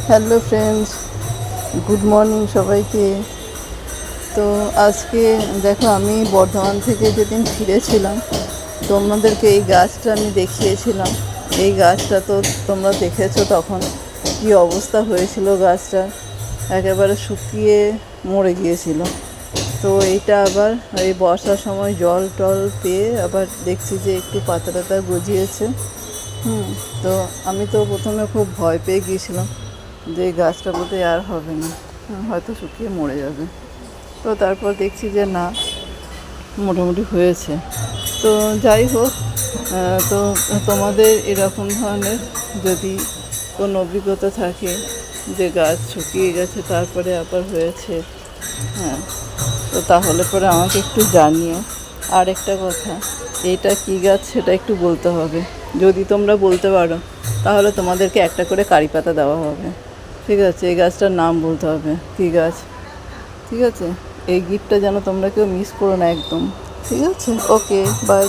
Hello friends, good morning সবাইকে। তো আজকে দেখো, আমি বর্ধমান থেকে যেদিন ফিরেছিলাম তোমাদেরকে এই গাছটা আমি দেখিয়েছিলাম। এই গাছটা তো তোমরা দেখেছো তখন কি অবস্থা হয়েছিল। গাছটা একেবারে শুকিয়ে মরে গিয়েছিল। তো এইটা আবার এই বর্ষার সময় জল টল পেয়ে আবার দেখছি যে একটু পাতা টাতা গজিয়েছে। তো আমি তো প্রথমে খুব ভয় পেয়ে গিয়েছিলাম যে এই গাছটা বোধহয় আর হবে না, হয়তো শুকিয়ে মরে যাবে। তো তারপর দেখছি যে না, মোটামুটি হয়েছে। তো যাই হোক, তো তোমাদের এরকম ধরনের যদি কোনো অভিজ্ঞতা থাকে যে গাছ শুকিয়ে গেছে তারপরে আবার হয়েছে, হ্যাঁ, তো তাহলে পরে আমাকে একটু জানিও। আর একটা কথা, এইটা কী গাছ সেটা একটু বলতে হবে। যদি তোমরা বলতে পারো তাহলে তোমাদেরকে একটা করে কারি পাতা দেওয়া হবে। ঠিক আছে, এই গাছটার নাম বলতে হবে কী গাছ। ঠিক আছে, এই গিফটটা যেন তোমরা কেউ মিস করো না একদম। ঠিক আছে, ওকে, বাই।